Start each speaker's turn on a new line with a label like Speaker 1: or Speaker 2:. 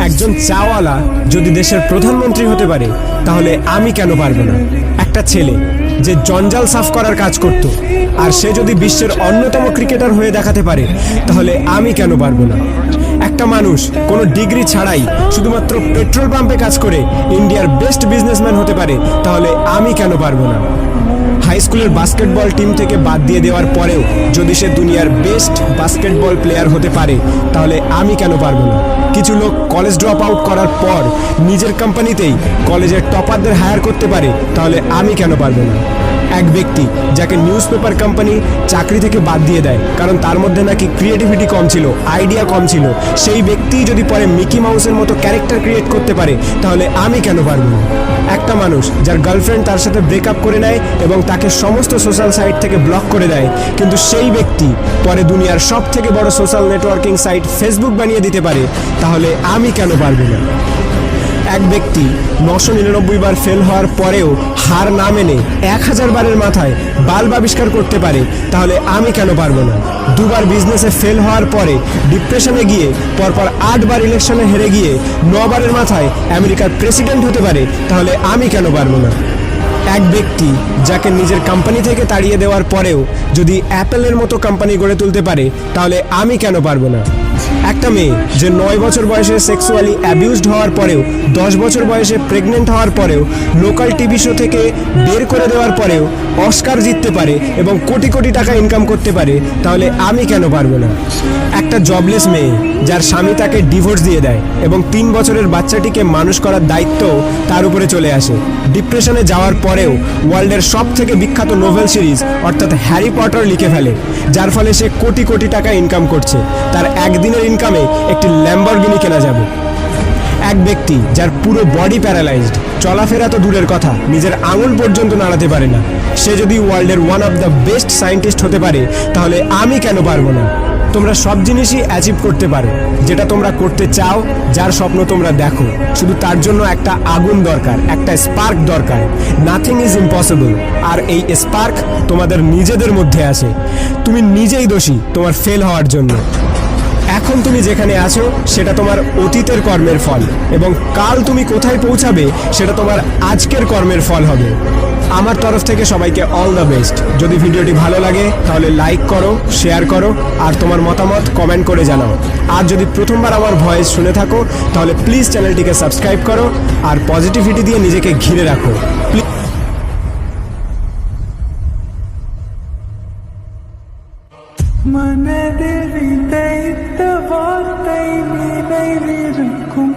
Speaker 1: একজন চাওয়ালা যদি দেশের প্রধানমন্ত্রী হতে পারে তাহলে আমি কেন পারবো না? একটা ছেলে যে জঞ্জাল সাফ করার কাজ করত আর সে যদি বিশ্বের অন্যতম ক্রিকেটার হয়ে দেখাতে পারে তাহলে আমি কেন পারবো না? একটা মানুষ কোনো ডিগ্রি ছাড়াই শুধুমাত্র পেট্রোল পাম্পে কাজ করে ইন্ডিয়ার বেস্ট বিজনেসম্যান হতে পারে তাহলে আমি কেন পারবো না? হাই স্কুলের বাস্কেটবল টিম থেকে বাদ দিয়ে দেওয়ার পরেও যদি সে দুনিয়ার বেস্ট বাস্কেটবল প্লেয়ার হতে পারে তাহলে আমি কেন পারবো না? কিছু লোক কলেজ ড্রপ আউট করার পর নিজের কোম্পানিতেই কলেজের টপারদের হায়ার করতে পারে তাহলে আমি কেন পারবো না? এক ব্যক্তি যাকে নিউজ পেপার কোম্পানি চাকরি থেকে বাদ দিয়ে দেয় কারণ তার মধ্যে নাকি ক্রিয়েটিভিটি কম ছিল, আইডিয়া কম ছিল, সেই ব্যক্তি যদি পরে মিকি মাউসের মতো ক্যারেক্টার ক্রিয়েট করতে পারে তাহলে আমি কেন পারবো না? একটা মানুষ যার গার্লফ্রেন্ড তার সাথে ব্রেকআপ করে নেয় এবং তাকে সমস্ত সোশ্যাল সাইট থেকে ব্লক করে দেয়, কিন্তু সেই ব্যক্তি পরে দুনিয়ার সব থেকে বড় সোশ্যাল নেটওয়ার্কিং সাইট ফেসবুক বানিয়ে দিতে পারে তাহলে আমি কেন পারবো না? এক ব্যক্তি 999 বার ফেল হওয়ার পরেও হার না মেনে 1000 বারের মাথায় বাল্ব আবিষ্কার করতে পারে তাহলে আমি কেন পারবো না? দুবার বিজনেসে ফেল হওয়ার পরে ডিপ্রেশনে গিয়ে পরপর 8 বার ইলেকশনে হেরে গিয়ে 9 বারের মাথায় আমেরিকার প্রেসিডেন্ট হতে পারে তাহলে আমি কেন পারবো না? এক ব্যক্তি যাকে নিজের কোম্পানি থেকে তাড়িয়ে দেওয়ার পরেও যদি অ্যাপেলের মতো কোম্পানি গড়ে তুলতে পারে তাহলে আমি কেন পারবো না? একটা মেয়ে যে 9 বছর বয়সে সেক্সুয়ালি অ্যাবিউজড হওয়ার পরেও 10 বছর বয়সে প্রেগনেন্ট হওয়ার পরেও লোকাল টিভি শো থেকে বের করে দেওয়ার পরেও অস্কার জিততে পারে এবং কোটি কোটি টাকা ইনকাম করতে পারে তাহলে আমি কেন পারবো না? একটা জবলেস মেয়ে যার স্বামী তাকে ডিভোর্স দিয়ে দেয় এবং 3 বছরের বাচ্চাটিকে মানুষ করার দায়িত্ব তার উপরে চলে আসে, ডিপ্রেশনে যাওয়ার পরেও ওয়ার্ল্ডের সব থেকে বিখ্যাত নোভেল সিরিজ অর্থাৎ হ্যারি পটার লিখে ফেলে, যার ফলে সে কোটি কোটি টাকা ইনকাম করছে, তার একদিনের ইনকামে একটি ল্যাম্বরগিনি কেনা যাবে। এক ব্যক্তি যার পুরো বডি প্যারালাইজড, চলাফেরা তো দূরের কথা, নিজের আঙুল পর্যন্ত নাড়াতে পারে না, সে যদি ওয়ার্ল্ডের one of the best scientist হতে পারে তাহলে আমি কেন পারবো না? তোমরা সব জিনিসই অ্যাচিভ করতে পারো যেটা তোমরা করতে চাও, যার স্বপ্ন তোমরা দেখো, শুধু তার জন্য একটা আগুন দরকার, একটা স্পার্ক দরকার। নাথিং ইজ ইম্পসিবল, আর এই স্পার্ক তোমাদের নিজেদের মধ্যে আছে। তুমি নিজেই দোষী তোমার ফেল হওয়ার জন্য। এখন তুমি যেখানে আছো সেটা তোমার অতীতের কর্মের ফল, এবং কাল তুমি কোথায় পৌঁছাবে সেটা তোমার আজকের কর্মের ফল হবে। আমার তরফ থেকে সবাইকে অল দ্য বেস্ট। যদি ভিডিওটি ভালো লাগে তাহলে লাইক করো, শেয়ার করো, আর তোমার মতামত কমেন্ট করে জানাও। আর যদি প্রথমবার আমার ভয়েস শুনে থাকো তাহলে প্লিজ চ্যানেলটিকে সাবস্ক্রাইব করো আর পজিটিভিটি দিয়ে নিজেকে ঘিরে রাখো।
Speaker 2: മനതിരിതൈത്ത വാർത്തൈ നിனைவிருக்கும்